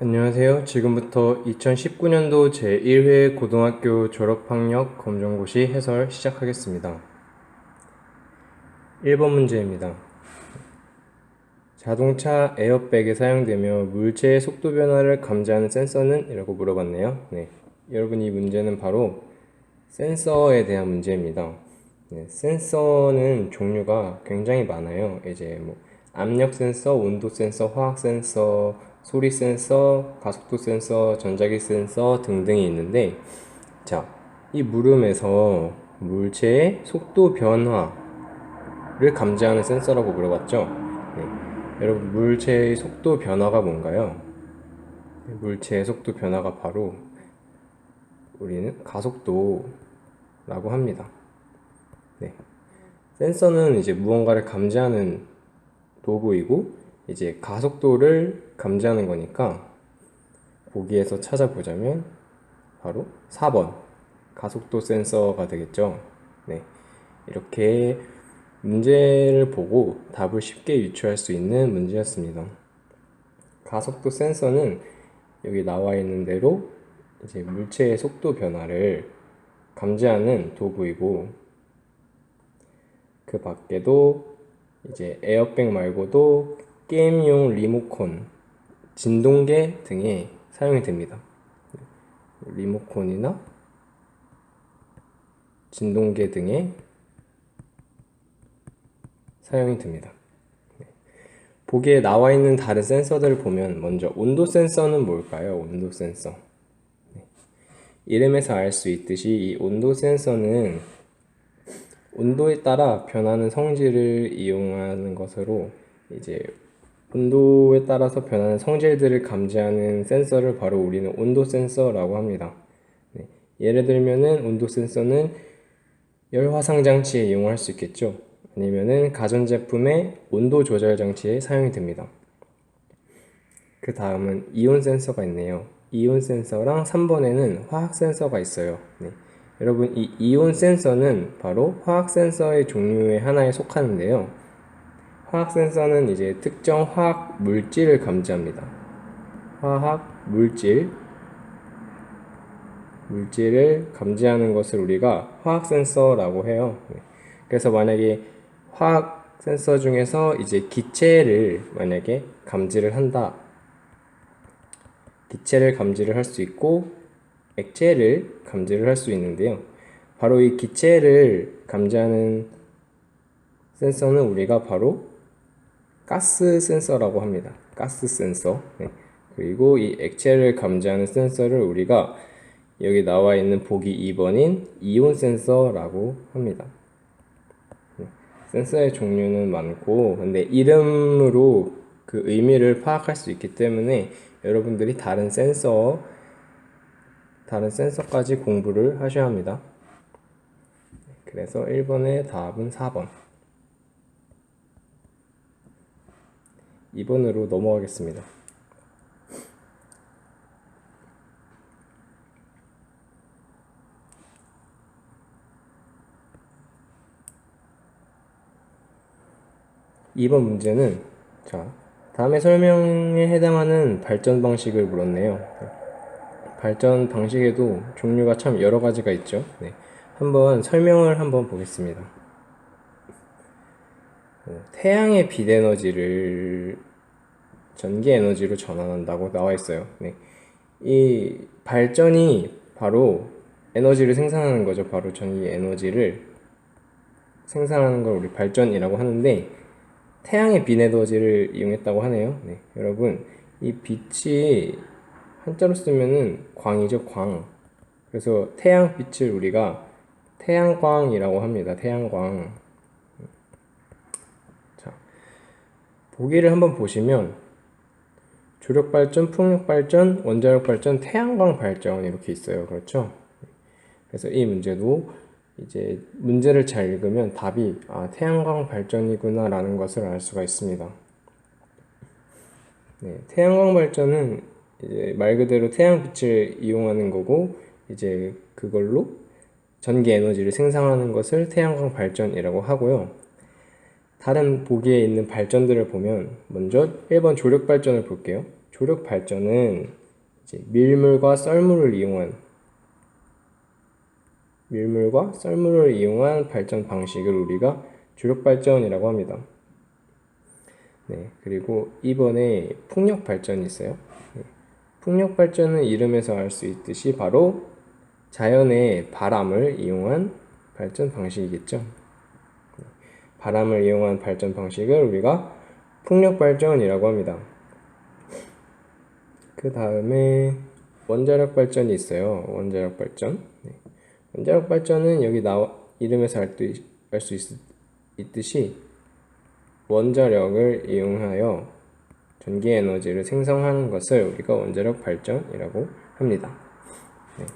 안녕하세요. 지금부터 2019년도 제1회 고등학교 졸업학력 검정고시 해설 시작하겠습니다. 1번 문제입니다. 자동차 에어백에 사용되며 물체의 속도 변화를 감지하는 센서는? 이라고 물어봤네요. 여러분, 이 문제는 바로 센서에 대한 문제입니다. 센서는 종류가 굉장히 많아요. 이제 압력 센서, 온도 센서, 화학 센서, 소리 센서, 가속도 센서, 전자기 센서 등등이 있는데, 자, 이 물음에서 물체의 속도 변화를 감지하는 센서라고 물어봤죠. 여러분, 물체의 속도 변화가 뭔가요? 물체의 속도 변화가 바로 우리는 가속도라고 합니다. 센서는 이제 무언가를 감지하는 도구이고, 이제 가속도를 감지하는 거니까 보기에서 찾아보자면 바로 4번 가속도 센서가 되겠죠. 이렇게 문제를 보고 답을 쉽게 유추할 수 있는 문제였습니다. 가속도 센서는 여기 나와 있는 대로 이제 물체의 속도 변화를 감지하는 도구이고, 그 밖에도 이제 에어백 말고도 게임용 리모컨, 진동계 등에 사용이 됩니다. 리모컨이나 진동계 등에 사용이 됩니다. 보기에 나와 있는 다른 센서들을 보면 먼저 온도 센서는 뭘까요? 온도 센서. 이름에서 알 수 있듯이 이 온도 센서는 온도에 따라 변하는 성질을 이용하는 것으로 이제 온도에 따라서 변하는 성질들을 감지하는 센서를 바로 우리는 온도 센서라고 합니다. 예를 들면은 온도 센서는 열 화상 장치에 이용할 수 있겠죠. 아니면은 가전제품의 온도 조절 장치에 사용이 됩니다. 그 다음은 이온 센서가 있네요. 이온 센서랑 3번에는 화학 센서가 있어요. 여러분, 이 이온 센서는 바로 화학 센서의 종류의 하나에 속하는데요. 화학 센서는 이제 특정 화학 물질을 감지합니다. 화학 물질을 감지하는 것을 우리가 화학 센서라고 해요. 그래서 만약에 화학 센서 중에서 이제 기체를 만약에 감지를 한다. 기체를 감지를 할 수 있고 액체를 감지를 할 수 있는데요. 바로 이 기체를 감지하는 센서는 우리가 바로 가스 센서라고 합니다. 가스 센서. 그리고 이 액체를 감지하는 센서를 우리가 여기 나와 있는 보기 2번인 이온 센서라고 합니다. 센서의 종류는 많고, 근데 이름으로 그 의미를 파악할 수 있기 때문에 여러분들이 다른 센서까지 공부를 하셔야 합니다. 그래서 1번의 답은 4번. 2번으로 넘어가겠습니다. 이번 문제는 다음의 설명에 해당하는 발전 방식을 물었네요. 발전 방식에도 종류가 참 여러 가지가 있죠. 한번 설명을 한번 보겠습니다. 태양의 빛 에너지를 전기 에너지로 전환한다고 나와 있어요. 이 발전이 바로 에너지를 생산하는 거죠. 바로 전기 에너지를 생산하는 걸 우리 발전이라고 하는데, 태양의 빛 에너지를 이용했다고 하네요. 여러분, 이 빛이 한자로 쓰면은 광이죠, 광. 그래서 태양빛을 우리가 태양광이라고 합니다. 태양광. 자, 보기를 한번 보시면 조력발전, 풍력발전, 원자력발전, 태양광 발전 이렇게 있어요. 그렇죠? 그래서 이 문제도 이제 문제를 잘 읽으면 답이 태양광 발전이구나 라는 것을 알 수가 있습니다. 태양광 발전은 이제 말 그대로 태양빛을 이용하는 거고, 이제 그걸로 전기 에너지를 생산하는 것을 태양광 발전이라고 하고요. 다른 보기에 있는 발전들을 보면 먼저 1번 조력 발전을 볼게요. 조력 발전은 이제 밀물과 썰물을 이용한 발전 방식을 우리가 조력 발전이라고 합니다. 네, 그리고 이번에 풍력 발전이 있어요. 네, 풍력 발전은 이름에서 알 수 있듯이 바로 자연의 바람을 이용한 발전 방식이겠죠. 바람을 이용한 발전 방식을 우리가 풍력 발전이라고 합니다. 그 다음에 원자력 발전이 있어요. 원자력 발전. 네. 원자력 발전은 여기 이름에서 알 수 있듯이 원자력을 이용하여 전기 에너지를 생성하는 것을 우리가 원자력 발전이라고 합니다. 네.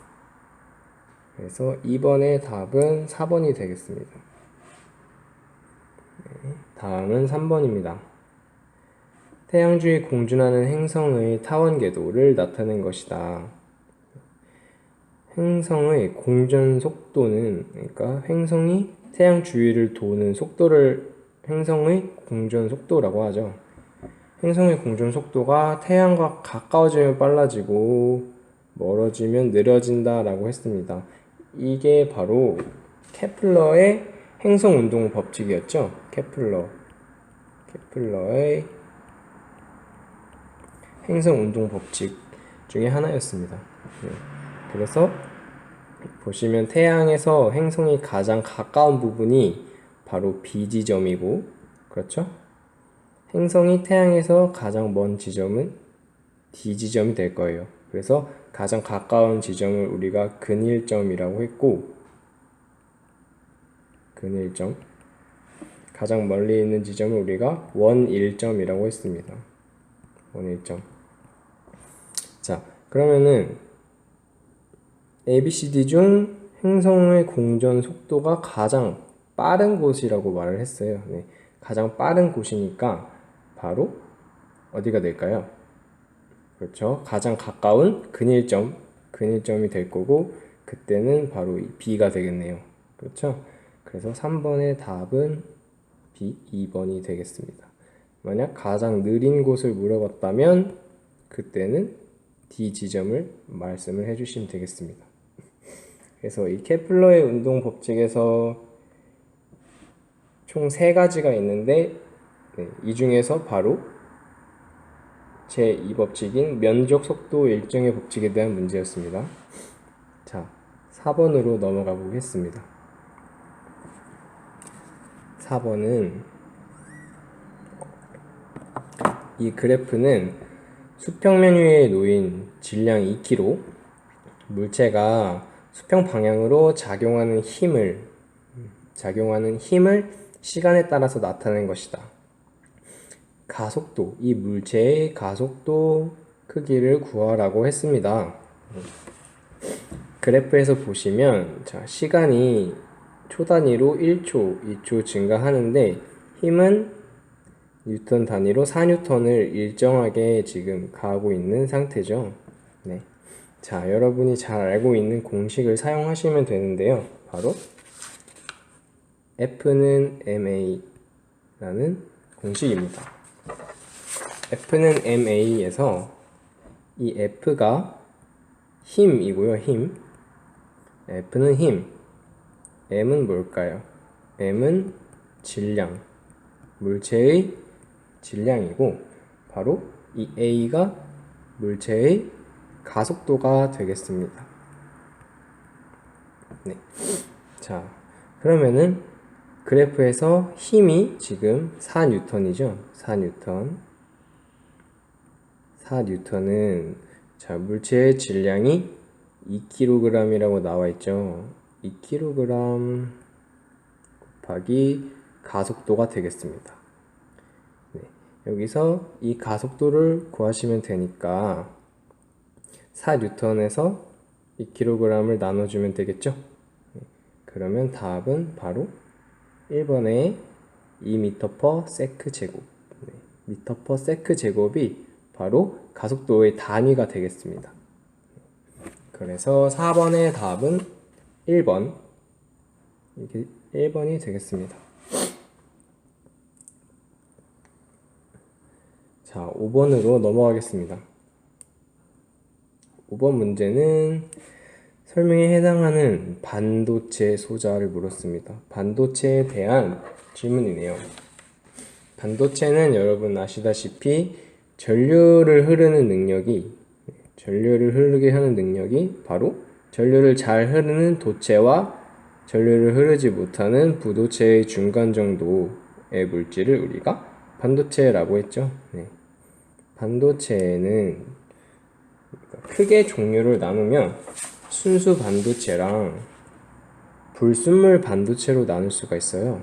그래서 2번의 답은 4번이 되겠습니다. 네. 다음은 3번입니다. 태양 주위 공준하는 행성의 타원 궤도를 나타낸 것이다. 행성의 공전 속도는, 그러니까 행성이 태양 주위를 도는 속도를 행성의 공전 속도라고 하죠. 행성의 공전 속도가 태양과 가까워지면 빨라지고 멀어지면 느려진다라고 했습니다. 이게 바로 케플러의 행성 운동 법칙이었죠. 케플러의 행성 운동 법칙 중에 하나였습니다. 그래서 보시면 태양에서 행성이 가장 가까운 부분이 바로 B 지점이고, 그렇죠? 행성이 태양에서 가장 먼 지점은 D 지점이 될 거예요. 그래서 가장 가까운 지점을 우리가 근일점이라고 했고, 근일점, 가장 멀리 있는 지점을 우리가 원일점이라고 했습니다. 원일점. 자, 그러면은 ABCD 중 행성의 공전 속도가 가장 빠른 곳이라고 말을 했어요. 네, 가장 빠른 곳이니까 바로 어디가 될까요? 그렇죠. 가장 가까운 근일점이 될 거고, 그때는 바로 B가 되겠네요. 그렇죠. 그래서 3번의 답은 B, 2번이 되겠습니다. 만약 가장 느린 곳을 물어봤다면 그때는 D 지점을 말씀을 해주시면 되겠습니다. 그래서 이 케플러의 운동 법칙에서 총 3가지가 있는데, 네, 이 중에서 바로 제2법칙인 면적 속도 일정의 법칙에 대한 문제였습니다. 자, 4번으로 넘어가 보겠습니다. 4번은 이 그래프는 수평면 위에 놓인 질량 2kg 물체가 수평 방향으로 작용하는 힘을 시간에 따라서 나타낸 것이다. 가속도, 이 물체의 가속도 크기를 구하라고 했습니다. 그래프에서 보시면, 자, 시간이 초 단위로 1초, 2초 증가하는데 힘은 뉴턴 단위로 4뉴턴을 일정하게 지금 가하고 있는 상태죠. 네. 자, 여러분이 잘 알고 있는 공식을 사용하시면 되는데요. 바로 F는 ma라는 공식입니다. F는 ma에서 이 F가 힘이고요. 힘. F는 힘. M은 뭘까요? M은 질량. 물체의 질량이고, 바로 이 A가 물체의 가속도가 되겠습니다. 네. 자, 그러면은 그래프에서 힘이 지금 4뉴턴이죠. 4뉴턴은 자, 물체의 질량이 2kg이라고 나와 있죠. 2kg 곱하기 가속도가 되겠습니다. 네, 여기서 이 가속도를 구하시면 되니까 4뉴턴에서 2kg을 나눠주면 되겠죠. 네, 그러면 답은 바로 1번의 2m/s 제곱. 네, m/s 제곱이 바로 가속도의 단위가 되겠습니다. 그래서 4번의 답은 1번. 이게 1번이 되겠습니다. 자, 5번으로 넘어가겠습니다. 5번 문제는 설명에 해당하는 반도체 소자를 물었습니다. 반도체에 대한 질문이네요. 반도체는 여러분 아시다시피 전류를 흐르게 하는 능력이 바로 전류를 잘 흐르는 도체와 전류를 흐르지 못하는 부도체의 중간 정도의 물질을 우리가 반도체라고 했죠. 네. 반도체는 크게 종류를 나누면 순수 반도체랑 불순물 반도체로 나눌 수가 있어요.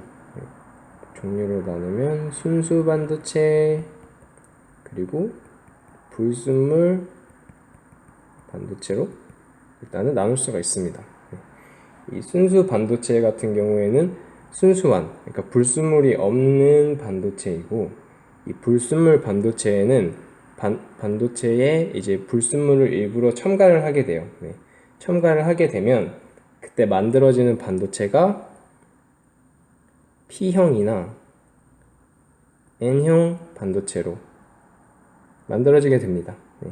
종류를 나누면 순수 반도체 그리고 불순물 반도체로 일단은 나눌 수가 있습니다. 이 순수 반도체 같은 경우에는 순수한, 그러니까 불순물이 없는 반도체이고, 이 불순물 반도체에는 반도체에 이제 불순물을 일부러 첨가를 하게 돼요. 네. 첨가를 하게 되면 그때 만들어지는 반도체가 P형이나 N형 반도체로 만들어지게 됩니다. 네.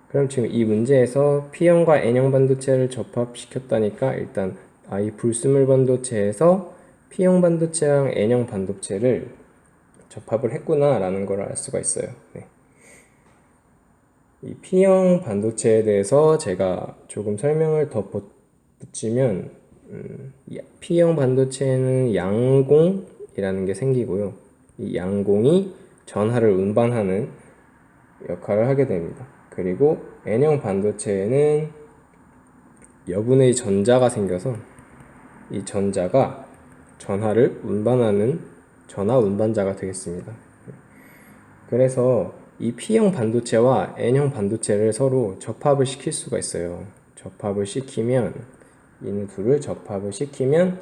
그럼 지금 이 문제에서 P형과 N형 반도체를 접합시켰다니까 일단 이 불순물 반도체에서 P형 반도체랑 N형 반도체를 접합을 했구나 라는 걸 알 수가 있어요. 네. 이 P형 반도체에 대해서 제가 조금 설명을 더 붙이면 P형 반도체에는 양공이라는 게 생기고요. 이 양공이 전하를 운반하는 역할을 하게 됩니다. 그리고 N형 반도체에는 여분의 전자가 생겨서 이 전자가 전하를 운반하는 전하 운반자가 되겠습니다. 그래서 이 P형 반도체와 N형 반도체를 서로 접합을 시킬 수가 있어요. 접합을 시키면 이 둘을 접합을 시키면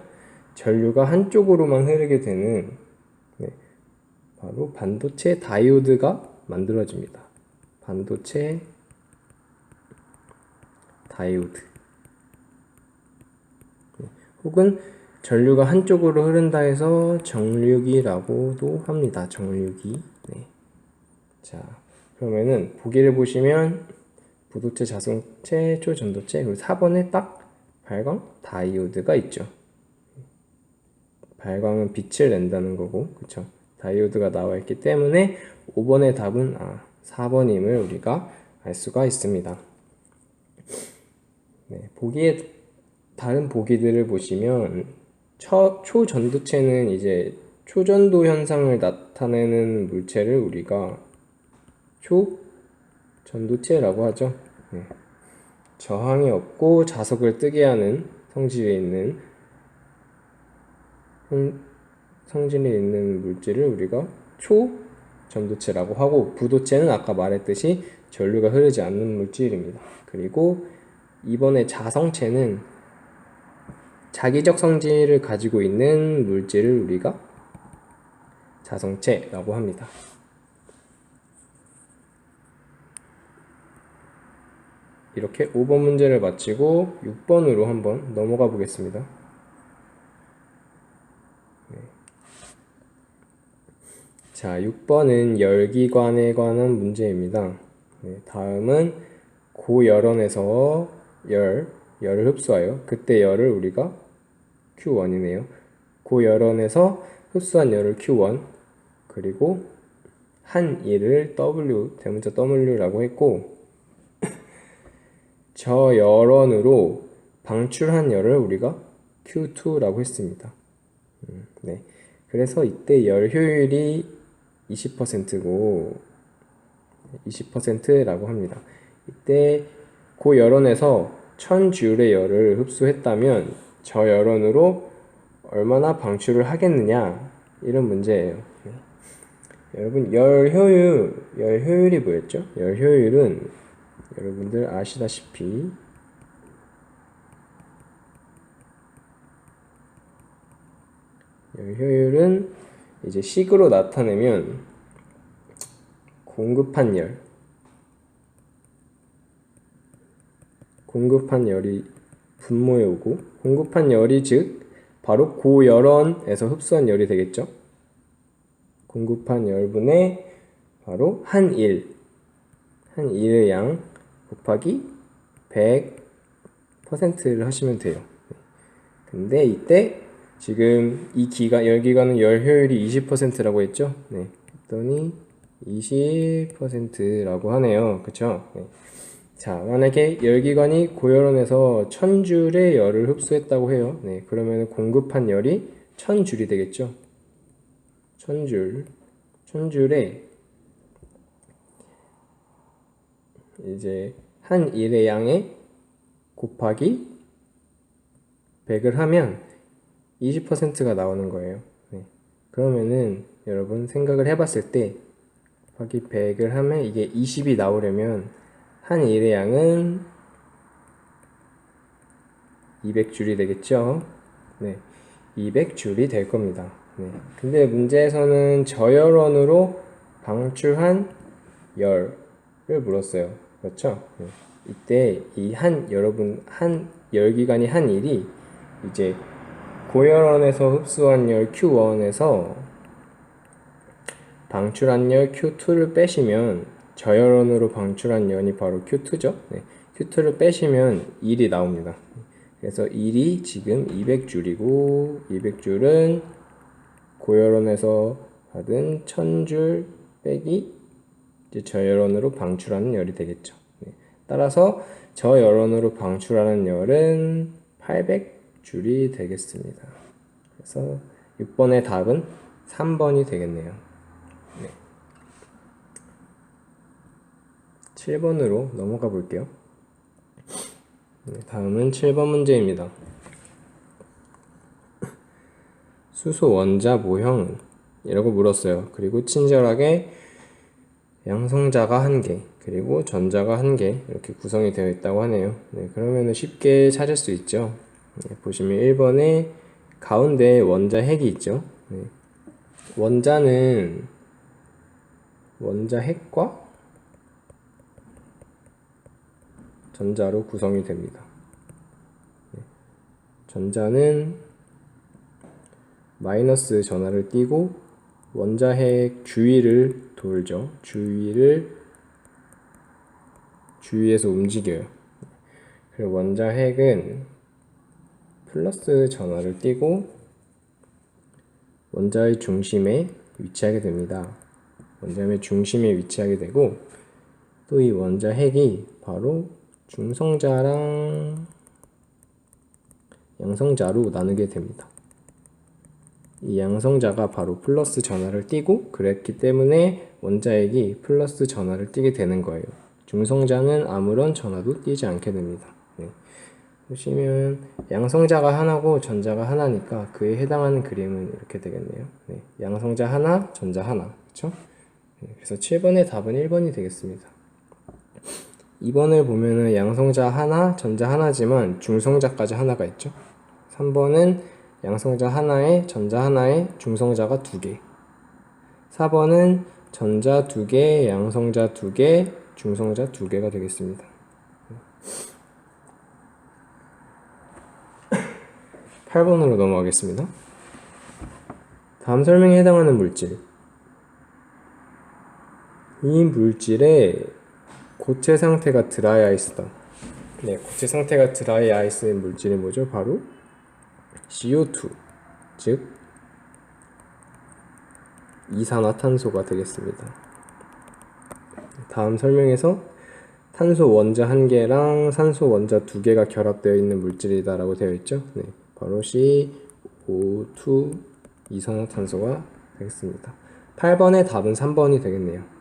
전류가 한쪽으로만 흐르게 되는 바로 반도체 다이오드가 만들어집니다. 반도체 다이오드 혹은 전류가 한쪽으로 흐른다 해서 정류기라고도 합니다. 정류기. 네. 자, 그러면은 보기를 보시면 부도체, 자성체, 초전도체 그리고 4번에 딱 발광 다이오드가 있죠. 발광은 빛을 낸다는 거고, 그쵸? 다이오드가 나와 있기 때문에 5번의 답은 4번임을 우리가 알 수가 있습니다. 네, 다른 보기들을 보시면 초전도체는 이제 초전도 현상을 나타내는 물체를 우리가 초전도체라고 하죠. 네. 저항이 없고 자석을 뜨게 하는 성질이 있는 물질을 우리가 초전도체라고 하고, 부도체는 아까 말했듯이 전류가 흐르지 않는 물질입니다. 그리고 이번에 자성체는 자기적 성질을 가지고 있는 물질을 우리가 자성체라고 합니다. 이렇게 5번 문제를 마치고 6번으로 한번 넘어가 보겠습니다. 자, 6번은 열기관에 관한 문제입니다. 다음은 고열원에서 열을 흡수하여, 그때 열을 우리가 Q1이네요. 고열원에서 흡수한 열을 Q1, 그리고 한 일을 W, 대문자 W라고 했고, 저열원으로 방출한 열을 우리가 Q2라고 했습니다. 네. 그래서 이때 열 효율이 20%고 20%라고 합니다. 이때 고열원에서 1000J의 열을 흡수했다면 저열원으로 얼마나 방출을 하겠느냐, 이런 문제예요. 네. 여러분, 열 효율이 뭐였죠? 열 효율은 여러분들 아시다시피 열 효율은 이제 식으로 나타내면 공급한 열이 분모에 오고, 공급한 열이 즉 바로 고열원에서 흡수한 열이 되겠죠. 공급한 열분의 바로 한 일의 양 곱하기 100%를 하시면 돼요. 근데 이때 지금 이 열기관은 열 효율이 20%라고 했죠? 네. 했더니 20%라고 하네요. 그쵸? 네. 자, 만약에 열기관이 고열원에서 1000줄의 열을 흡수했다고 해요. 네. 그러면 공급한 열이 1000줄이 되겠죠? 1000줄. 1000줄에 이제 한 일의 양에 곱하기 100을 하면 20%가 나오는 거예요. 네. 그러면은 여러분 생각을 해봤을 때 곱하기 100을 하면 이게 20이 나오려면 한 일의 양은 200줄이 되겠죠. 네. 200줄이 될 겁니다. 네. 근데 문제에서는 저열원으로 방출한 열을 물었어요. 그렇죠? 네. 이때 여러분 한 열기관이 한 일이 이제 고열원에서 흡수한 열 Q1에서 방출한 열 Q2를 빼시면 저열원으로 방출한 열이 바로 Q2죠. 네. Q2를 빼시면 1이 나옵니다. 그래서 1이 지금 200줄이고 200줄은 고열원에서 받은 1000줄 빼기 이제 저열원으로 방출하는 열이 되겠죠. 네. 따라서 저열원으로 방출하는 열은 800줄이 되겠습니다. 그래서 6번의 답은 3번이 되겠네요. 네. 7번으로 넘어가 볼게요. 네, 다음은 7번 문제입니다. 수소 원자 모형은? 이라고 물었어요. 그리고 친절하게 양성자가 1개, 그리고 전자가 1개 이렇게 구성이 되어 있다고 하네요. 네, 그러면 쉽게 찾을 수 있죠. 네, 보시면 1번에 가운데 원자 핵이 있죠. 네. 원자는 원자 핵과 전자로 구성이 됩니다. 네. 전자는 마이너스 전하를 띄고 원자 핵 주위를 돌죠. 주위에서 움직여요. 그리고 원자 핵은 플러스 전하를 띄고 원자의 중심에 위치하게 됩니다. 원자의 중심에 위치하게 되고 또 이 원자 핵이 바로 중성자랑 양성자로 나누게 됩니다. 이 양성자가 바로 플러스 전하를 띄고 그랬기 때문에 원자핵이 플러스 전하를 띄게 되는 거예요. 중성자는 아무런 전하도 띄지 않게 됩니다. 네. 보시면 양성자가 하나고 전자가 하나니까 그에 해당하는 그림은 이렇게 되겠네요. 네. 양성자 하나, 전자 하나. 그렇죠? 네. 그래서 7번의 답은 1번이 되겠습니다. 2번을 보면은 양성자 하나, 전자 하나지만 중성자까지 하나가 있죠. 3번은 양성자 하나에 전자 하나에 중성자가 2개. 4번은 전자 2개, 양성자 2개, 중성자 2개가 되겠습니다. 8번으로 넘어가겠습니다. 다음 설명에 해당하는 물질. 이 물질의 고체 상태가 드라이 아이스다. 네, 고체 상태가 드라이 아이스인 물질이 뭐죠? 바로 CO2, 즉 이산화탄소가 되겠습니다. 다음 설명에서 탄소 원자 1개랑 산소 원자 2개가 결합되어 있는 물질이다 라고 되어 있죠. 네, 바로 CO2 이산화탄소가 되겠습니다. 8번의 답은 3번이 되겠네요.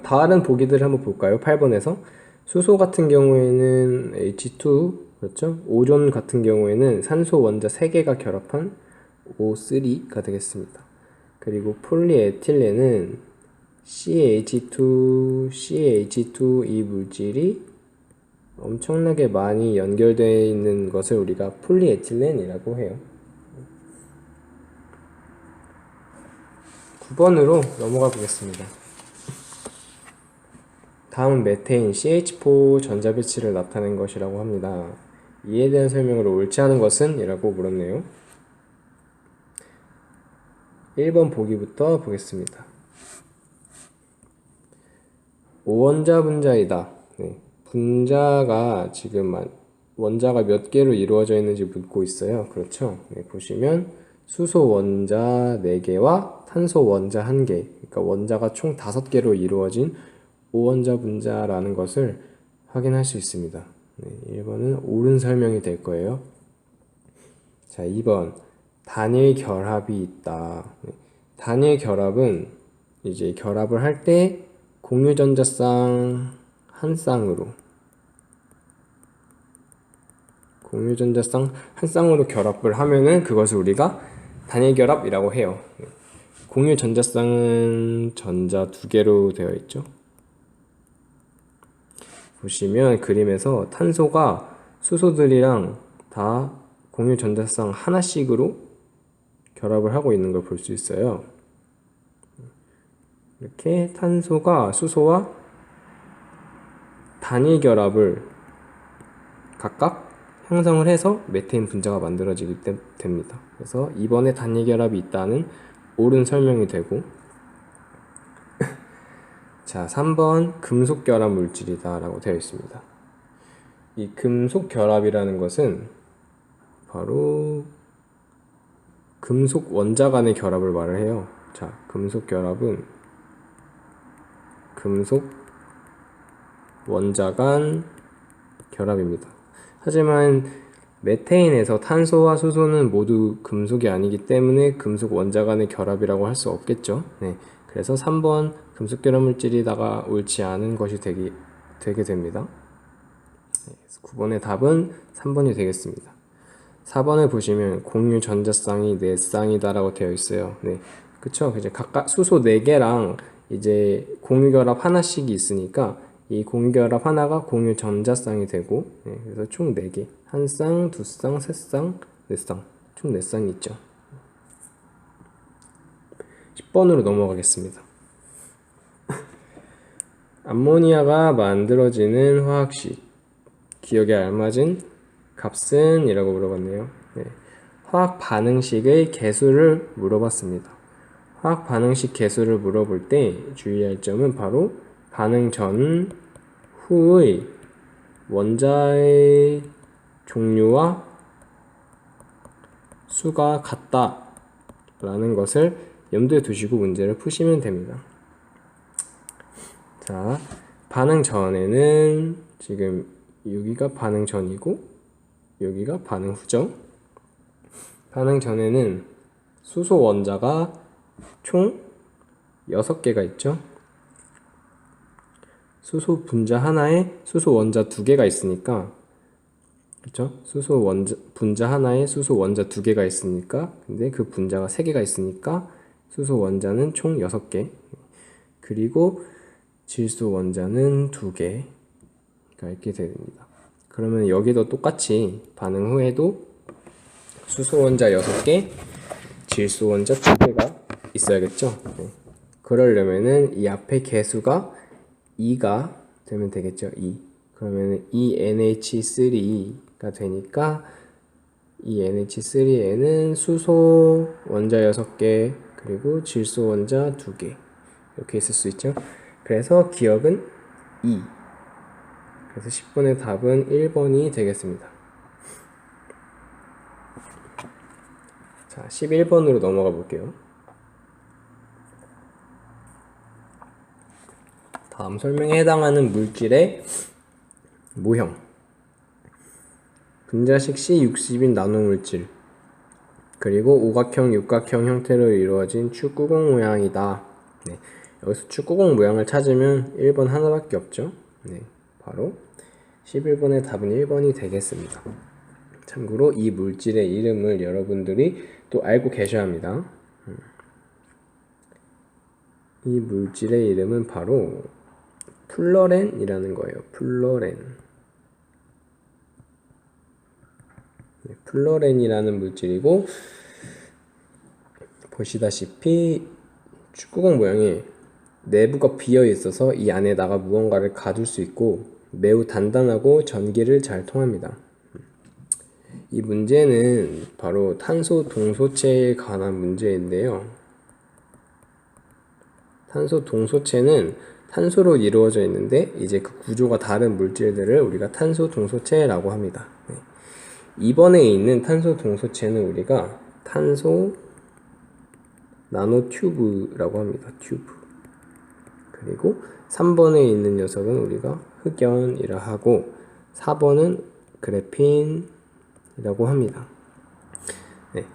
다른 보기들을 한번 볼까요? 8번에서 수소 같은 경우에는 H2, 그렇죠? 오존 같은 경우에는 산소 원자 3개가 결합한 O3가 되겠습니다. 그리고 폴리에틸렌은 CH2 이 물질이 엄청나게 많이 연결되어 있는 것을 우리가 폴리에틸렌이라고 해요. 9번으로 넘어가 보겠습니다. 다음은 메테인 CH4 전자배치를 나타낸 것이라고 합니다. 이에 대한 설명으로 옳지 않은 것은? 이라고 물었네요. 1번 보기부터 보겠습니다. 5원자 분자이다. 네. 분자가 지금 원자가 몇 개로 이루어져 있는지 묻고 있어요. 그렇죠? 네, 보시면 수소 원자 4개와 탄소 원자 1개. 그러니까 원자가 총 5개로 이루어진 5원자 분자라는 것을 확인할 수 있습니다. 네, 1번은 옳은 설명이 될 거예요. 자, 2번. 단일 결합이 있다. 네, 단일 결합은 이제 결합을 할 때 공유전자쌍 한 쌍으로 결합을 하면은 그것을 우리가 단일 결합이라고 해요. 공유 전자쌍은 전자 2개로 되어 있죠. 보시면 그림에서 탄소가 수소들이랑 다 공유 전자쌍 하나씩으로 결합을 하고 있는 걸 볼 수 있어요. 이렇게 탄소가 수소와 단일 결합을 각각 형성을 해서 메테인 분자가 만들어지게 됩니다. 그래서 이번에 단일 결합이 있다는 옳은 설명이 되고 자, 3번 금속 결합 물질이다 라고 되어 있습니다. 이 금속 결합이라는 것은 바로 금속 원자 간의 결합을 말을 해요. 자, 금속 결합은 금속 원자 간 결합입니다. 하지만 메테인에서 탄소와 수소는 모두 금속이 아니기 때문에 금속 원자 간의 결합이라고 할 수 없겠죠. 네, 그래서 3번 금속 결합 물질이다가 옳지 않은 것이 되게 됩니다. 9번의 답은 3번이 되겠습니다. 4번을 보시면 공유 전자쌍이 4쌍이다 라고 되어 있어요. 네, 그쵸? 이제 각각 수소 4개랑 이제 공유 결합 하나씩이 있으니까 이 공유 결합 하나가 공유 전자쌍이 되고, 네, 그래서 총 4개. 1쌍, 2쌍, 3쌍, 4쌍. 총 4쌍이 있죠. 10번으로 넘어가겠습니다. 암모니아가 만들어지는 화학식. 기억에 알맞은 값은? 이라고 물어봤네요. 네. 화학 반응식의 개수를 물어봤습니다. 화학 반응식 개수를 물어볼 때 주의할 점은 바로 반응 전, 후의 원자의 종류와 수가 같다 라는 것을 염두에 두시고 문제를 푸시면 됩니다. 자, 반응 전에는 지금 여기가 반응 전이고 여기가 반응 후죠. 반응 전에는 수소 원자가 총 6개가 있죠. 수소 분자 하나에 수소 원자 2개가 있으니까, 그렇죠? 수소 원자 분자 하나에 수소 원자 2개가 있으니까, 근데 그 분자가 3개가 있으니까 수소 원자는 총 6개. 그리고 질소 원자는 2개가 있게 됩니다. 그러면 여기도 똑같이 반응 후에도 수소 원자 6개, 질소 원자 2개가 있어야겠죠. 네. 그러려면은 이 앞에 개수가 2가 되면 되겠죠. 2. 그러면은 2NH3가 되니까 이 NH3에는 수소 원자 6개 그리고 질소 원자 2개 이렇게 있을 수 있죠. 그래서 기억은 2. 그래서 10번의 답은 1번이 되겠습니다. 자, 11번으로 넘어가 볼게요. 다음 설명에 해당하는 물질의 모형. 분자식 C60인 나노물질. 그리고 오각형, 육각형 형태로 이루어진 축구공 모양이다. 네, 여기서 축구공 모양을 찾으면 1번 하나밖에 없죠. 네, 바로 11번의 답은 1번이 되겠습니다. 참고로 이 물질의 이름을 여러분들이 또 알고 계셔야 합니다. 이 물질의 이름은 바로 플러렌이라는 거예요. 플러렌. 네, 플러렌이라는 물질이고, 보시다시피 축구공 모양이 내부가 비어 있어서 이 안에다가 무언가를 가둘 수 있고 매우 단단하고 전기를 잘 통합니다. 이 문제는 바로 탄소 동소체에 관한 문제인데요. 탄소 동소체는 탄소로 이루어져 있는데 이제 그 구조가 다른 물질들을 우리가 탄소 동소체라고 합니다. 네. 2번에 있는 탄소 동소체는 우리가 탄소 나노튜브라고 합니다. 튜브. 그리고 3번에 있는 녀석은 우리가 흑연이라 하고 4번은 그래핀이라고 합니다. 네.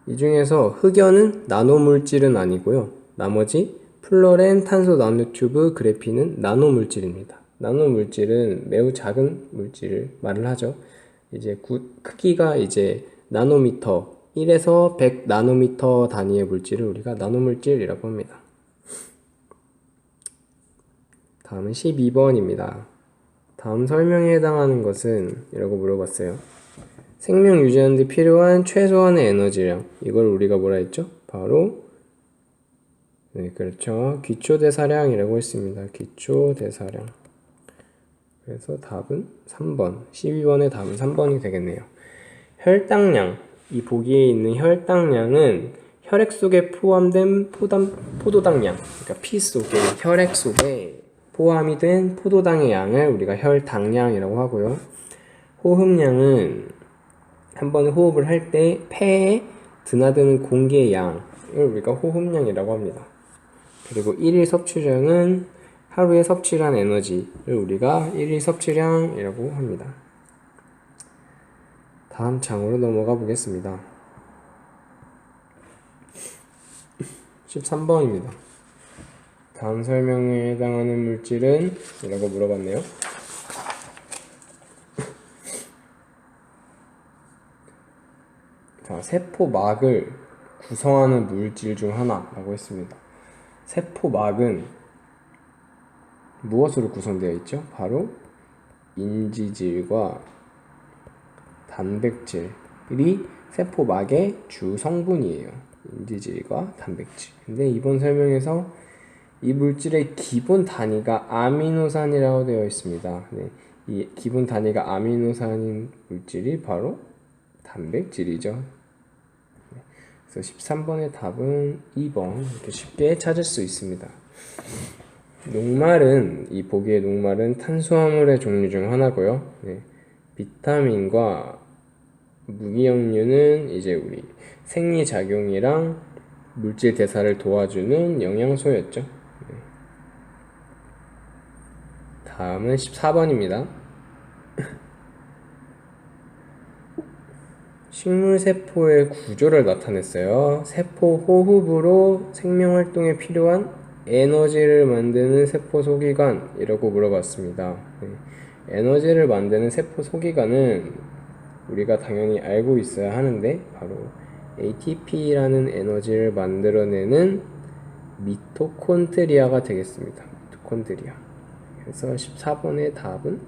이 중에서 흑연은 나노물질은 아니고요. 나머지 플로렌, 탄소 나노튜브, 그래핀은 나노물질입니다. 나노물질은 매우 작은 물질을 말을 하죠. 이제 크기가 이제 나노미터 1에서 100 나노미터 단위의 물질을 우리가 나노물질이라고 합니다. 다음은 12번입니다. 다음 설명에 해당하는 것은 이라고 물어봤어요. 생명 유지하는 데 필요한 최소한의 에너지량. 이걸 우리가 뭐라 했죠? 바로 네, 그렇죠. 기초대사량이라고 했습니다. 기초대사량. 그래서 답은 3번. 12번의 답은 3번이 되겠네요. 혈당량. 이 보기에 있는 혈당량은 혈액 속에 포함된 포도당량. 그러니까 피 속에, 혈액 속에 포함이 된 포도당의 양을 우리가 혈당량이라고 하고요. 호흡량은 한 번에 호흡을 할 때 폐에 드나드는 공기의 양을 우리가 호흡량이라고 합니다. 그리고 1일 섭취량은 하루에 섭취한 에너지를 우리가 1일 섭취량이라고 합니다. 다음 장으로 넘어가 보겠습니다. 13번입니다. 다음 설명에 해당하는 물질은? 이라고 물어봤네요. 자, 세포막을 구성하는 물질 중 하나라고 했습니다. 세포막은 무엇으로 구성되어 있죠? 바로 인지질과 단백질이 세포막의 주 성분이에요. 인지질과 단백질. 근데 이번 설명에서 이 물질의 기본 단위가 아미노산이라고 되어 있습니다. 네, 이 기본 단위가 아미노산인 물질이 바로 단백질이죠. 네, 그래서 13번의 답은 2번. 이렇게 쉽게 찾을 수 있습니다. 녹말은, 이 보기의 녹말은 탄수화물의 종류 중 하나고요. 네, 비타민과 무기영유는 이제 우리 생리작용이랑 물질 대사를 도와주는 영양소였죠. 네. 다음은 14번입니다. 식물세포의 구조를 나타냈어요. 세포 호흡으로 생명활동에 필요한 에너지를 만드는 세포 소기관이라고 물어봤습니다. 네. 에너지를 만드는 세포 소기관은 우리가 당연히 알고 있어야 하는데 바로 ATP라는 에너지를 만들어내는 미토콘드리아가 되겠습니다. 미토콘드리아. 그래서 14번의 답은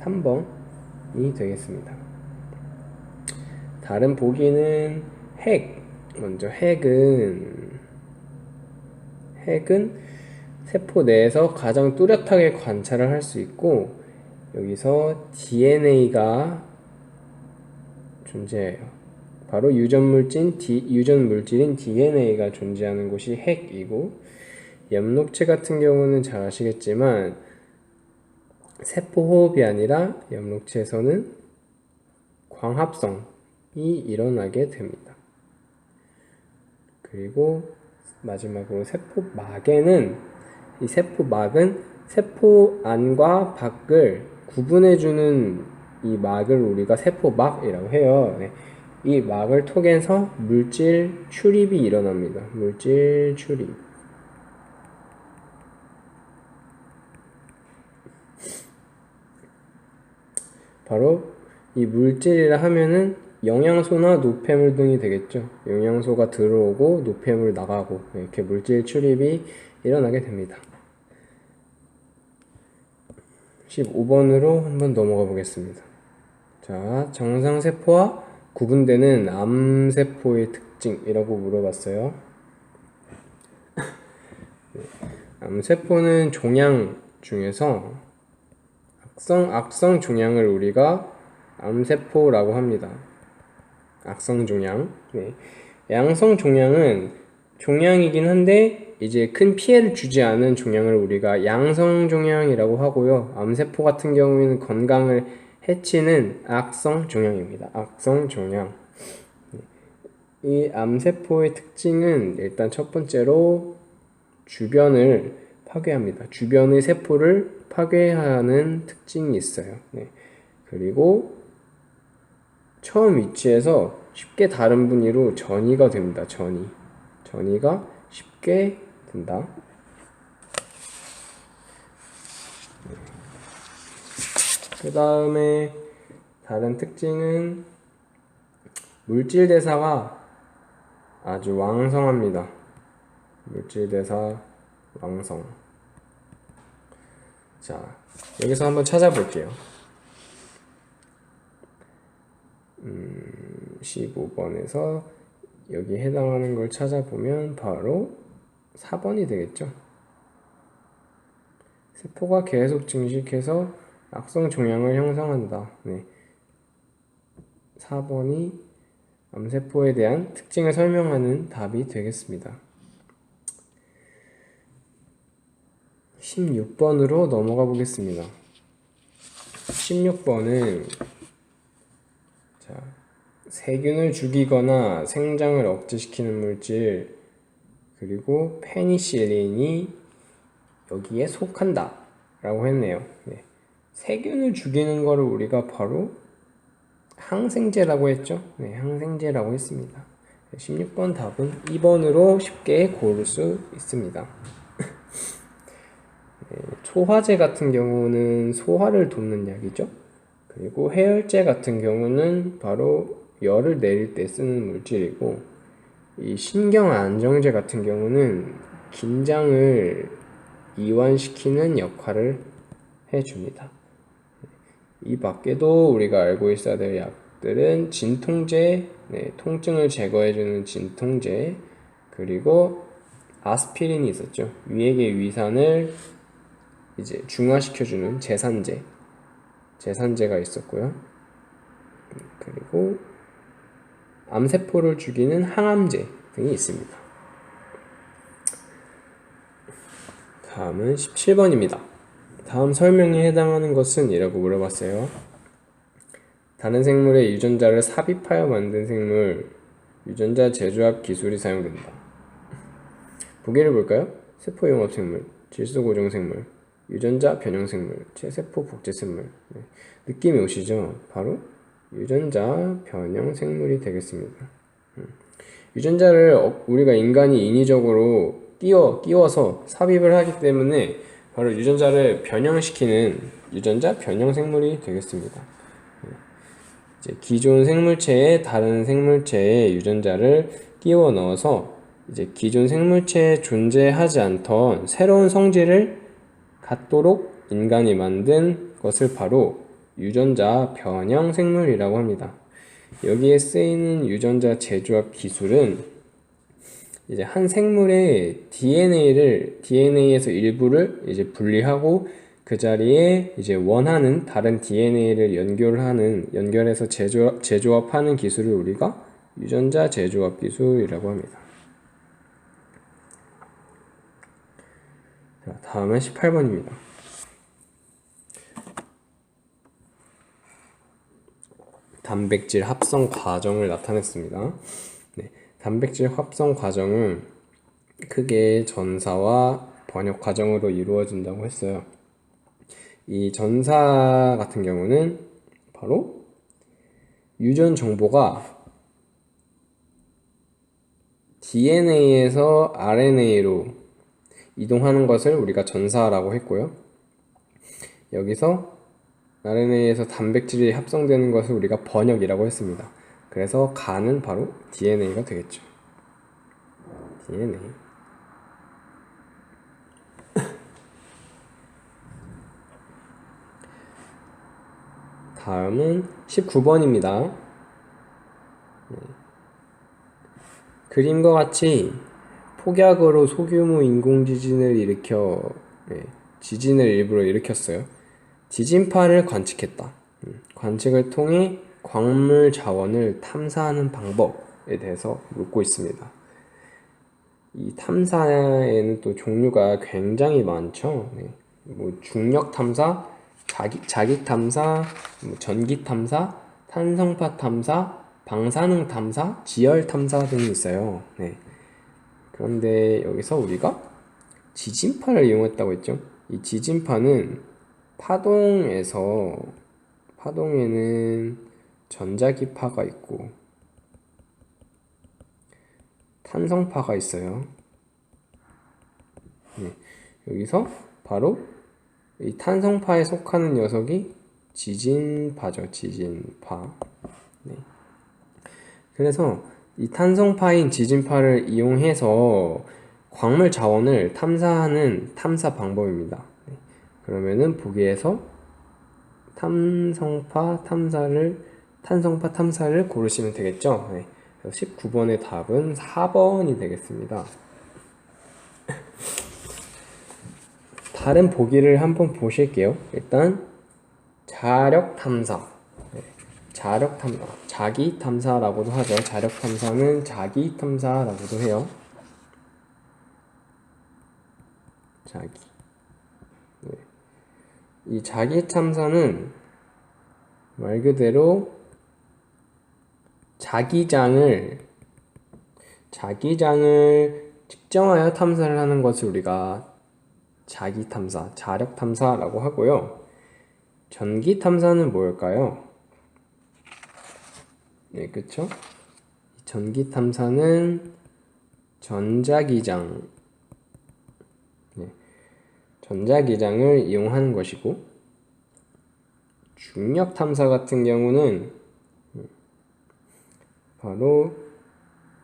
3번이 되겠습니다. 다른 보기는 핵. 먼저 핵은 세포 내에서 가장 뚜렷하게 관찰을 할 수 있고 여기서 DNA가 존재해요. 바로 유전물질인 DNA가 존재하는 곳이 핵이고, 엽록체 같은 경우는 잘 아시겠지만 세포호흡이 아니라 엽록체에서는 광합성이 일어나게 됩니다. 그리고 마지막으로 세포막에는, 이 세포막은 세포 안과 밖을 구분해주는 이 막을 우리가 세포막이라고 해요. 네. 이 막을 통해서 물질 출입이 일어납니다. 물질 출입. 바로 이 물질이라 하면은 영양소나 노폐물 등이 되겠죠. 영양소가 들어오고 노폐물 나가고 이렇게 물질 출입이 일어나게 됩니다. 15번으로 한번 넘어가 보겠습니다. 자, 정상세포와 구분되는 암세포의 특징이라고 물어봤어요. 암세포는 종양 중에서 악성 종양을 우리가 암세포라고 합니다. 악성 종양. 네. 양성 종양은 종양이긴 한데 이제 큰 피해를 주지 않은 종양을 우리가 양성 종양이라고 하고요. 암세포 같은 경우에는 건강을 해치는 악성 종양입니다. 악성 종양. 이 암세포의 특징은 일단 첫 번째로 주변을 파괴합니다. 주변의 세포를 파괴하는 특징이 있어요. 네. 그리고 처음 위치에서 쉽게 다른 분위로 전이가 됩니다. 전이가 쉽게 된다. 그 다음에 다른 특징은 물질 대사가 아주 왕성합니다. 물질 대사 왕성. 자, 여기서 한번 찾아볼게요. 15번에서 여기 해당하는 걸 찾아보면 바로 4번이 되겠죠. 세포가 계속 증식해서 악성 종양을 형성한다. 네. 4번이 암세포에 대한 특징을 설명하는 답이 되겠습니다. 16번으로 넘어가 보겠습니다. 16번은 세균을 죽이거나 생장을 억제시키는 물질, 그리고 페니실린이 여기에 속한다 라고 했네요. 네. 세균을 죽이는 거를 우리가 바로 항생제라고 했죠. 네, 항생제라고 했습니다. 16번 답은 2번으로 쉽게 고를 수 있습니다. 네, 초화제 같은 경우는 소화를 돕는 약이죠. 그리고 해열제 같은 경우는 바로 열을 내릴 때 쓰는 물질이고, 이 신경안정제 같은 경우는 긴장을 이완시키는 역할을 해줍니다. 이 밖에도 우리가 알고 있어야 될 약들은 진통제, 네, 통증을 제거해주는 진통제, 그리고 아스피린이 있었죠. 위액의 위산을 이제 중화시켜주는 제산제가 있었고요. 그리고 암세포를 죽이는 항암제 등이 있습니다. 다음은 17번입니다. 다음 설명에 해당하는 것은? 이라고 물어봤어요. 다른 생물의 유전자를 삽입하여 만든 생물, 유전자 재조합 기술이 사용된다. 보기를 볼까요? 세포융합생물, 질소고정생물, 유전자 변형생물, 체세포 복제생물. 네. 느낌이 오시죠? 바로 유전자 변형생물이 되겠습니다. 유전자를 우리가 인간이 인위적으로 끼워서 삽입을 하기 때문에 바로 유전자를 변형시키는 유전자 변형생물이 되겠습니다. 이제 기존 생물체에 다른 생물체의 유전자를 끼워 넣어서 이제 기존 생물체에 존재하지 않던 새로운 성질을 갖도록 인간이 만든 것을 바로 유전자 변형 생물이라고 합니다. 여기에 쓰이는 유전자 재조합 기술은 이제 한 생물의 DNA에서 일부를 이제 분리하고 그 자리에 이제 원하는 다른 DNA를 연결해서 재조합하는 기술을 우리가 유전자 재조합 기술이라고 합니다. 자, 다음은 18번입니다. 단백질 합성 과정을 나타냈습니다. 네, 단백질 합성 과정은 크게 전사와 번역 과정으로 이루어진다고 했어요. 이 전사 같은 경우는 바로 유전 정보가 DNA에서 RNA로 이동하는 것을 우리가 전사라고 했고요. 여기서 RNA에서 단백질이 합성되는 것을 우리가 번역이라고 했습니다. 그래서 간은 바로 DNA가 되겠죠. DNA. 다음은 19번입니다. 그림과 같이 폭약으로 소규모 인공지진을 일으켜 지진을 일부러 일으켰어요. 지진파를 관측했다. 관측을 통해 광물 자원을 탐사하는 방법에 대해서 묻고 있습니다. 이 탐사에는 또 종류가 굉장히 많죠. 네. 뭐 중력 탐사, 자기 탐사, 뭐 전기 탐사, 탄성파 탐사, 방사능 탐사, 지열 탐사 등이 있어요. 네. 그런데 여기서 우리가 지진파를 이용했다고 했죠. 이 지진파는 파동에는 전자기파가 있고 탄성파가 있어요. 네. 여기서 바로 이 탄성파에 속하는 녀석이 지진파죠. 지진파. 네. 그래서 이 탄성파인 지진파를 이용해서 광물 자원을 탐사하는 탐사 방법입니다. 네. 그러면은 보기에서 탄성파 탐사를 고르시면 되겠죠. 네. 19번의 답은 4번이 되겠습니다. 다른 보기를 한번 보실게요. 일단 자력 탐사, 네. 자력 탐사, 자기 탐사라고도 하죠. 자력 탐사는 자기 탐사라고도 해요. 자기. 네. 이 자기 탐사는 말 그대로 자기장을 측정하여 탐사를 하는 것을 우리가 자기 탐사, 자력 탐사라고 하고요. 전기 탐사는 뭘까요? 네, 그쵸? 전기 탐사는 전자기장, 네, 전자기장을 이용하는 것이고, 중력 탐사 같은 경우는 바로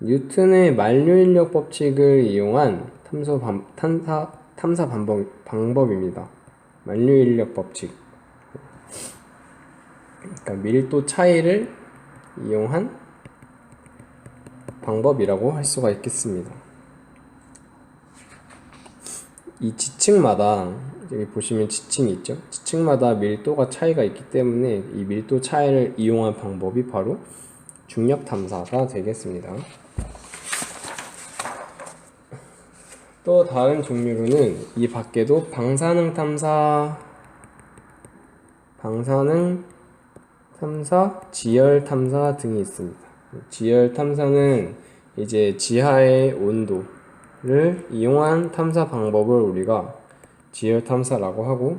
뉴턴의 만류인력 법칙을 이용한 탐사 방법입니다. 만류인력 법칙. 그러니까 밀도 차이를 이용한 방법이라고 할 수가 있겠습니다. 이 지층마다 여기 보시면 지층이 있죠. 지층마다 밀도가 차이가 있기 때문에 이 밀도 차이를 이용한 방법이 바로 중력 탐사가 되겠습니다. 또 다른 종류로는 이 밖에도 방사능 탐사, 지열 탐사 등이 있습니다. 지열 탐사는 이제 지하의 온도를 이용한 탐사 방법을 우리가 지열 탐사라고 하고,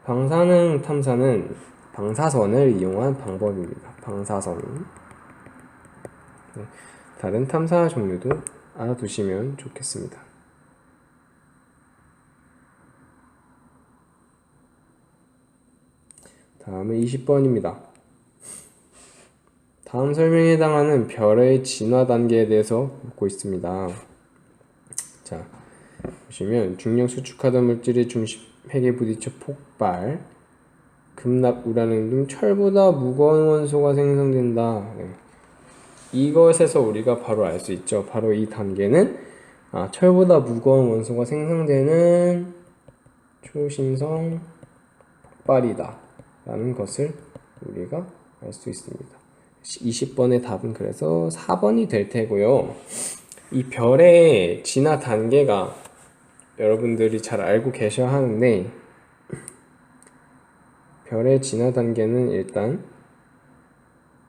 방사능 탐사는 방사선을 이용한 방법입니다. 방사선. 네, 다른 탐사 종류도 알아두시면 좋겠습니다. 다음은 20번입니다. 다음 설명에 해당하는 별의 진화 단계에 대해서 묻고 있습니다. 자, 보시면 중력 수축하던 물질의 중심 핵에 부딪혀 폭발, 금납, 우라늄 등 철보다 무거운 원소가 생성된다. 네. 이것에서 우리가 바로 알 수 있죠. 바로 이 단계는 철보다 무거운 원소가 생성되는 초신성 폭발이다 라는 것을 우리가 알 수 있습니다. 20번의 답은 그래서 4번이 될 테고요. 이 별의 진화 단계가 여러분들이 잘 알고 계셔야 하는데, 별의 진화 단계는 일단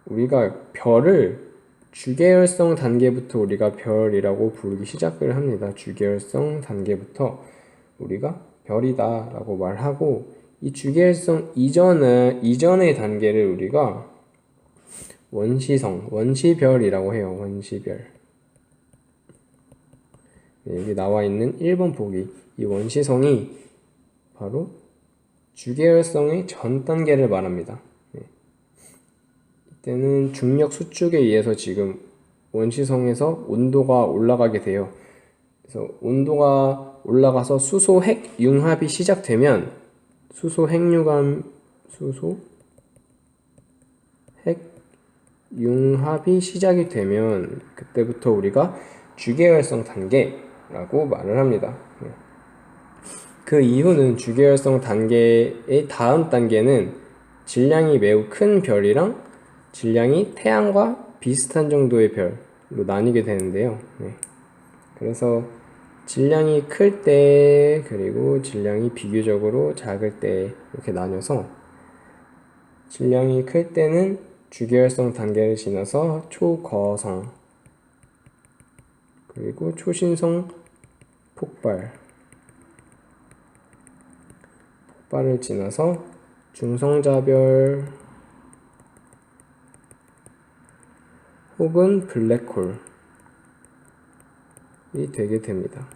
우리가 별을 주계열성 단계부터 우리가 별이라고 부르기 시작을 합니다. 주계열성 단계부터 우리가 별이다 라고 말하고, 이 주계열성 이전의 단계를 우리가 원시별이라고 해요. 원시별. 네, 여기 나와 있는 1번 보기, 이 원시성이 바로 주계열성의 전 단계를 말합니다. 네. 이때는 중력 수축에 의해서 지금 원시성에서 온도가 올라가게 돼요. 그래서 온도가 올라가서 수소 핵 융합이 시작되면 수소 핵 융합이 시작이 되면 그때부터 우리가 주계열성 단계라고 말을 합니다. 그 이후는 주계열성 단계의 다음 단계는 질량이 매우 큰 별이랑 질량이 태양과 비슷한 정도의 별로 나뉘게 되는데요. 네. 그래서 질량이 클 때, 그리고 질량이 비교적으로 작을 때 이렇게 나뉘어서 질량이 클 때는 주계열성 단계를 지나서 초거성, 그리고 초신성 폭발을 지나서 중성자별 혹은 블랙홀이 되게 됩니다.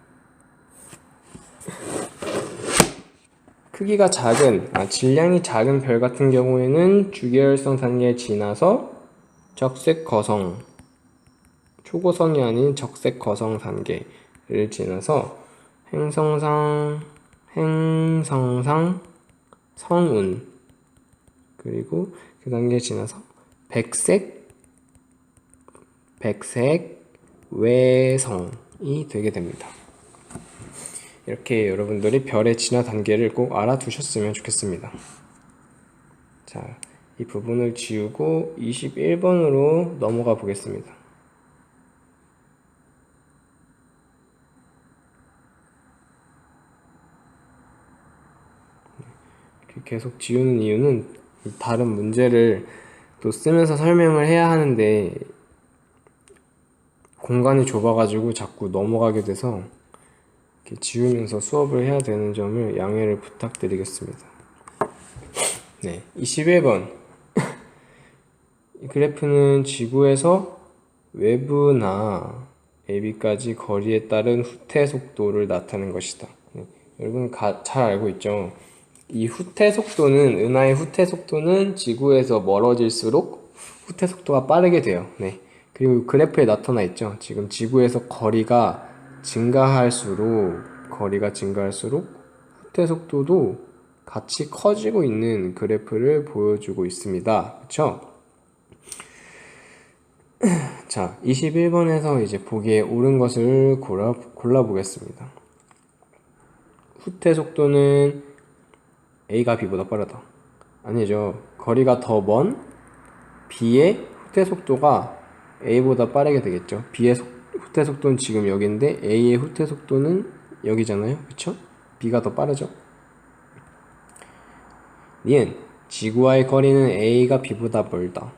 크기가 질량이 작은 별 같은 경우에는 주계열성 단계를 지나서 적색거성, 초고성이 아닌 적색거성 단계를 지나서 행성상 성운, 그리고 그 단계 지나서 백색 외성이 되게 됩니다. 이렇게 여러분들이 별의 진화 단계를 꼭 알아두셨으면 좋겠습니다. 자, 이 부분을 지우고 21번으로 넘어가 보겠습니다. 계속 지우는 이유는 다른 문제를 또 쓰면서 설명을 해야 하는데 공간이 좁아가지고 자꾸 넘어가게 돼서 이렇게 지우면서 수업을 해야 되는 점을 양해를 부탁드리겠습니다. 네, 21번. 이 그래프는 지구에서 외부나 AB까지 거리에 따른 후퇴 속도를 나타낸 것이다. 네, 여러분 잘 알고 있죠? 이 후퇴 속도는, 은하의 후퇴 속도는 지구에서 멀어질수록 후퇴 속도가 빠르게 돼요. 네. 그리고 그래프에 나타나 있죠. 지금 지구에서 거리가 증가할수록 후퇴 속도도 같이 커지고 있는 그래프를 보여주고 있습니다. 그쵸? 자, 21번에서 이제 보기에 옳은 것을 골라보겠습니다. 후퇴 속도는 A가 B보다 빠르다. 아니죠. 거리가 더 먼 B의 후퇴 속도가 A보다 빠르게 되겠죠. B의 후퇴 속도는 지금 여기인데 A의 후퇴 속도는 여기잖아요. 그쵸? B가 더 빠르죠. 니은 지구와의 거리는 A가 B보다 멀다.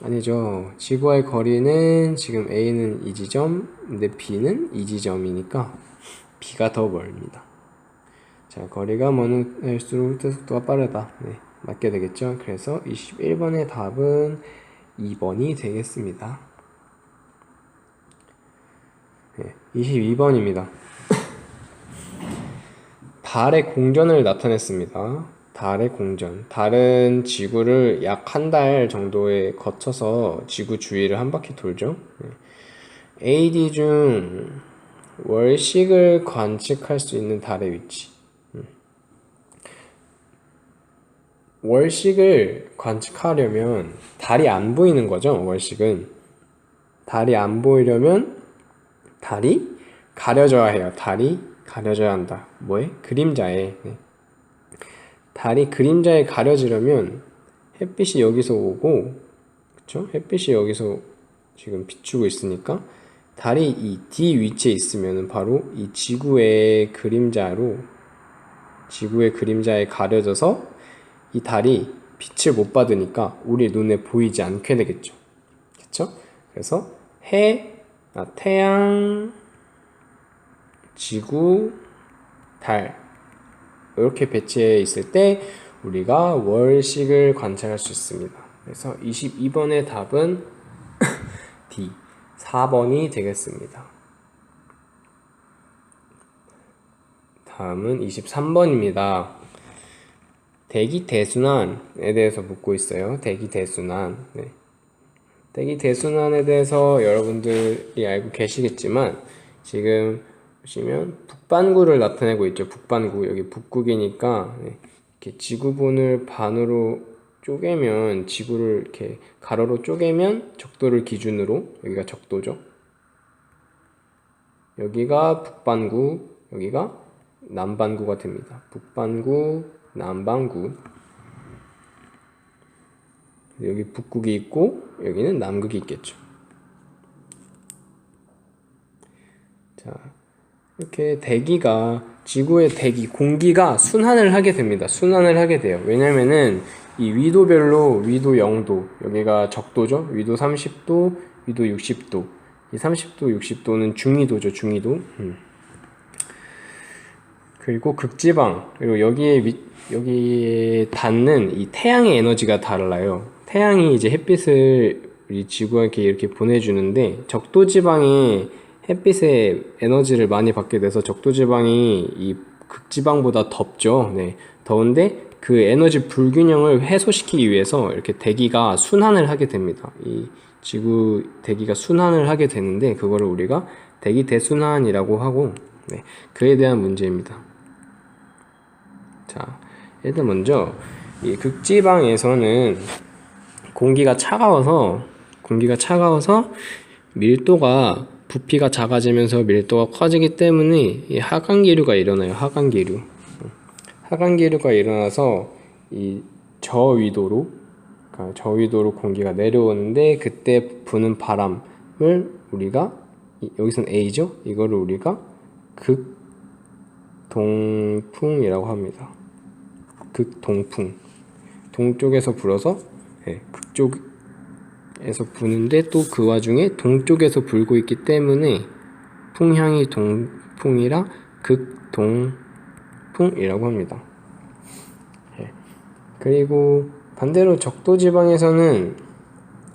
아니죠. 지구와의 거리는 지금 A는 이 지점, 근데 B는 이 지점이니까 B가 더 멀습니다. 자, 거리가 멀수록 후퇴 속도가 빠르다. 네, 맞게 되겠죠. 그래서 21번의 답은 2번이 되겠습니다. 네, 22번입니다. 달의 공전을 나타냈습니다. 달의 공전. 달은 지구를 약 한 달 정도에 거쳐서 지구 주위를 한 바퀴 돌죠. 네. AD 중 월식을 관측할 수 있는 달의 위치. 월식을 관측하려면 달이 안 보이는 거죠. 월식은 달이 안 보이려면 달이 가려져야 해요. 달이 가려져야 한다. 뭐에? 그림자에. 네. 달이 그림자에 가려지려면 햇빛이 여기서 오고, 그쵸? 햇빛이 여기서 지금 비추고 있으니까 달이 이 D 위치에 있으면 바로 이 지구의 그림자에 가려져서 이 달이 빛을 못 받으니까 우리 눈에 보이지 않게 되겠죠. 그쵸? 그래서 태양, 지구, 달 이렇게 배치해 있을 때 우리가 월식을 관찰할 수 있습니다. 그래서 22번의 답은 D, 4번이 되겠습니다. 다음은 23번입니다. 대기 대순환에 대해서 묻고 있어요. 대기 대순환. 네. 대기 대순환에 대해서 여러분들이 알고 계시겠지만 지금 보시면 북반구를 나타내고 있죠. 북반구. 여기 북극이니까 네. 이렇게 지구본을 반으로 쪼개면, 지구를 이렇게 가로로 쪼개면 적도를 기준으로, 여기가 적도죠. 여기가 북반구, 여기가 남반구가 됩니다. 북반구, 남반구. 여기 북극이 있고 여기는 남극이 있겠죠. 자, 자, 이렇게 대기가 지구의 대기, 공기가 순환을 하게 됩니다. 순환을 하게 돼요. 왜냐면은 이 위도별로 위도 0도, 여기가 적도죠. 위도 30도, 위도 60도. 이 30도, 60도는 중위도죠. 중위도. 그리고 극지방, 그리고 여기에 닿는 이 태양의 에너지가 달라요. 태양이 이제 햇빛을 우리 지구에게 이렇게 보내주는데, 적도지방에 햇빛의 에너지를 많이 받게 돼서 적도지방이 이 극지방보다 덥죠. 네. 더운데 그 에너지 불균형을 해소시키기 위해서 이렇게 대기가 순환을 하게 됩니다. 이 지구 대기가 순환을 하게 되는데, 그거를 우리가 대기 대순환이라고 하고, 네. 그에 대한 문제입니다. 자, 일단 먼저 이 극지방에서는 공기가 차가워서 밀도가 부피가 작아지면서 밀도가 커지기 때문에 이 하강기류가 일어나요. 하강기류가 일어나서 이 저위도로 공기가 내려오는데, 그때 부는 바람을 우리가 여기서는 A죠. 이거를 우리가 극동풍이라고 합니다. 극동풍. 동쪽에서 불어서 극쪽에서 부는데, 또 그 와중에 동쪽에서 불고 있기 때문에 풍향이 동풍이라 극동풍이라고 합니다. 그리고 반대로 적도지방에서는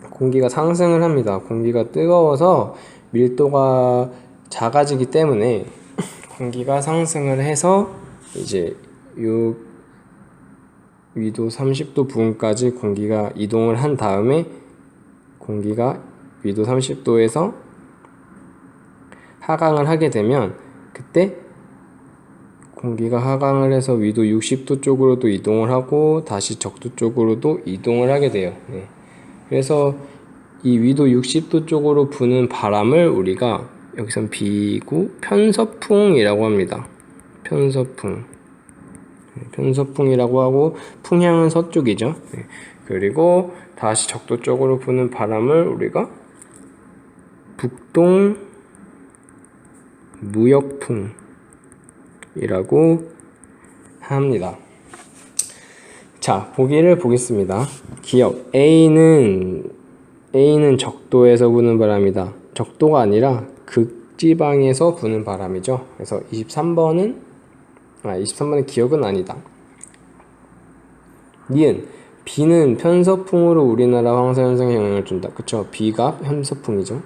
공기가 상승을 합니다. 공기가 뜨거워서 밀도가 작아지기 때문에 공기가 상승을 해서 이제 요 위도 30도 부근까지 공기가 이동을 한 다음에, 공기가 위도 30도에서 하강을 하게 되면, 그때 공기가 하강을 해서 위도 60도 쪽으로도 이동을 하고 다시 적도 쪽으로도 이동을 하게 돼요. 네. 그래서 이 위도 60도 쪽으로 부는 바람을 우리가 여기선 B고 편서풍이라고 합니다. 편서풍이라고 하고, 풍향은 서쪽이죠. 네. 그리고 다시 적도 쪽으로 부는 바람을 우리가 북동 무역풍이라고 합니다. 자, 보기를 보겠습니다. 기억 A는 적도에서 부는 바람이다. 적도가 아니라 극지방에서 부는 바람이죠. 그래서 23번은 기억은 아니다. 니은 B는 편서풍으로 우리나라 황사현상에 영향을 준다. 그쵸? B가 편서풍이죠.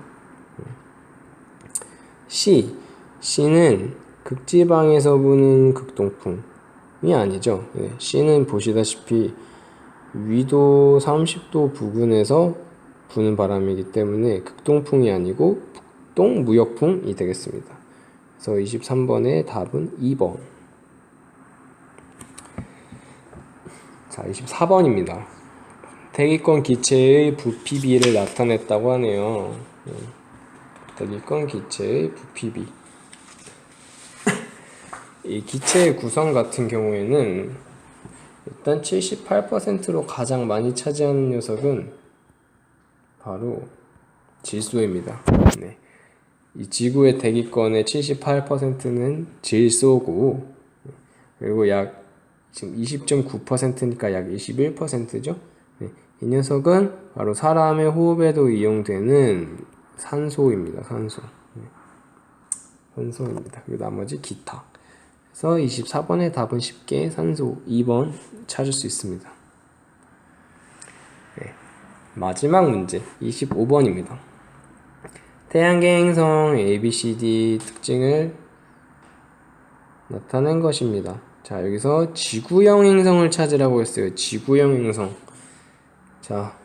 C는 극지방에서 부는 극동풍이 아니죠. C는 보시다시피 위도 30도 부근에서 부는 바람이기 때문에 극동풍이 아니고 북동무역풍이 되겠습니다. 그래서 23번의 답은 2번. 자, 24번입니다. 대기권 기체의 부피비를 나타냈다고 하네요. 대기권 기체의 부피비. 이 기체의 구성 같은 경우에는 일단 78%로 가장 많이 차지하는 녀석은 바로 질소입니다. 네. 이 지구의 대기권의 78%는 질소고, 그리고 지금 20.9%니까 약 21%죠. 네. 이 녀석은 바로 사람의 호흡에도 이용되는 산소입니다. 산소입니다. 그리고 나머지 기타. 그래서 24번의 답은 쉽게 산소 2번 찾을 수 있습니다. 네. 마지막 문제 25번입니다. 태양계 행성 ABCD 특징을 나타낸 것입니다. 자, 여기서 지구형 행성을 찾으라고 했어요. 지구형 행성. 자,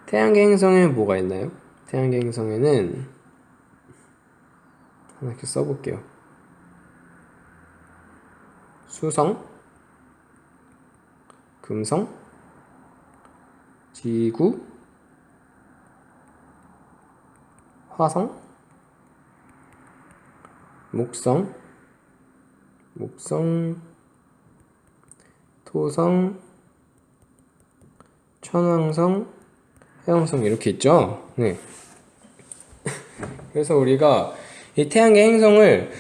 태양계 행성에 뭐가 있나요? 태양계 행성에는 하나 이렇게 써볼게요. 수성, 금성, 지구, 화성, 목성, 토성, 천왕성, 해왕성 이렇게 있죠. 네. 그래서 우리가 이 태양계 행성을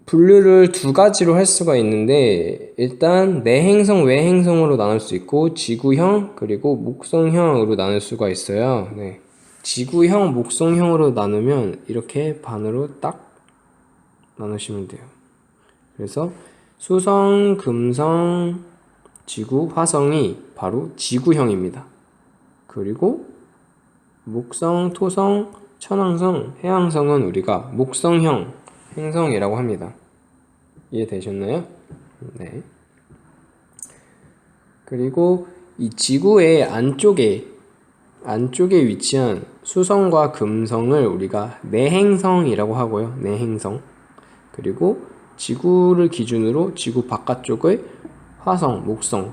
분류를 두 가지로 할 수가 있는데 일단 내행성, 외행성으로 나눌 수 있고 지구형 그리고 목성형으로 나눌 수가 있어요. 네. 지구형, 목성형으로 나누면 이렇게 반으로 딱 나누시면 돼요. 그래서 수성, 금성, 지구, 화성이 바로 지구형입니다. 그리고 목성, 토성, 천왕성, 해왕성은 우리가 목성형 행성이라고 합니다. 이해되셨나요? 네. 그리고 이 지구의 안쪽에 위치한 수성과 금성을 우리가 내행성이라고 하고요. 내행성. 그리고 지구를 기준으로 지구 바깥쪽의 화성, 목성,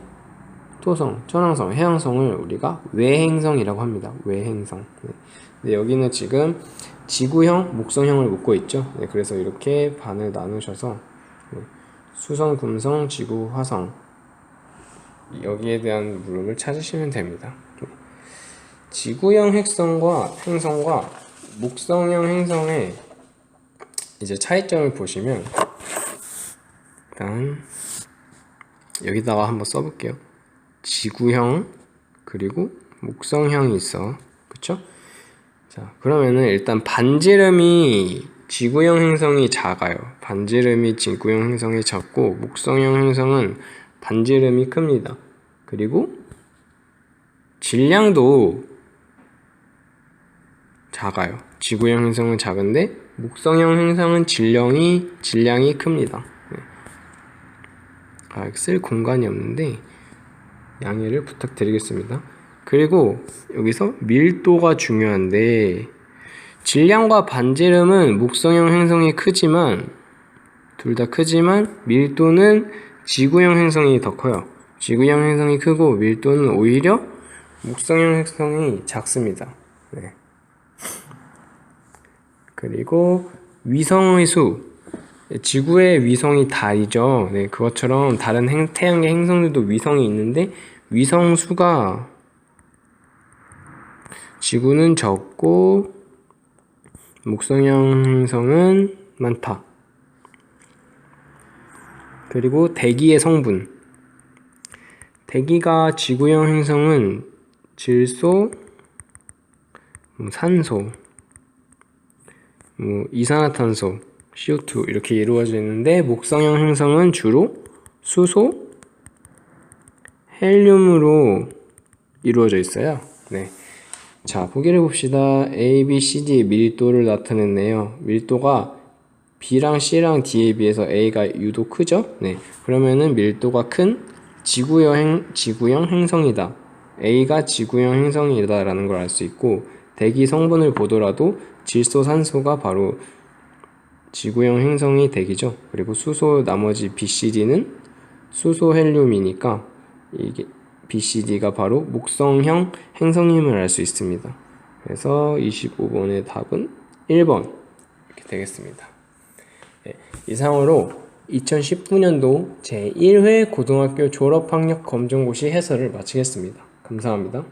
토성, 천왕성, 해왕성을 우리가 외행성이라고 합니다. 외행성. 네, 여기는 지금 지구형, 목성형을 묻고 있죠. 네, 그래서 이렇게 반을 나누셔서 수성, 금성, 지구, 화성 여기에 대한 물음을 찾으시면 됩니다. 지구형 행성과 목성형 행성의 이제 차이점을 보시면 일단 여기다가 한번 써볼게요. 지구형 그리고 목성형이 있어. 그쵸? 자, 그러면은 일단 반지름이 지구형 행성이 작아요. 반지름이 지구형 행성이 작고 목성형 행성은 반지름이 큽니다. 그리고 질량도 작아요. 지구형 행성은 작은데 목성형 행성은 질량이 큽니다. 쓸 공간이 없는데 양해를 부탁드리겠습니다. 그리고 여기서 밀도가 중요한데 질량과 반지름은 목성형 행성이 크지만 둘 다 크지만 밀도는 지구형 행성이 더 커요. 지구형 행성이 크고 밀도는 오히려 목성형 행성이 작습니다. 네. 그리고 위성의 수 지구의 위성이 달이죠. 네, 그것처럼 다른 태양계 행성들도 위성이 있는데 위성 수가 지구는 적고 목성형 행성은 많다. 그리고 대기의 성분 대기가 지구형 행성은 질소, 산소, 이산화탄소, CO2 이렇게 이루어져 있는데 목성형 행성은 주로 수소, 헬륨으로 이루어져 있어요. 네. 자, 보기를 봅시다. A, B, C, D의 밀도를 나타냈네요. 밀도가 B랑 C랑 D에 비해서 A가 유독 크죠? 네. 그러면은 밀도가 큰 지구형 행성이다. A가 지구형 행성이다라는 걸 알 수 있고 대기 성분을 보더라도 질소, 산소가 바로 지구형 행성이 대기죠. 그리고 수소 나머지 B, C, D는 수소, 헬륨이니까 이게 B, C, D가 바로 목성형 행성임을 알 수 있습니다. 그래서 25번의 답은 1번 이렇게 되겠습니다. 네, 이상으로 2019년도 제1회 고등학교 졸업학력 검정고시 해설을 마치겠습니다. 감사합니다.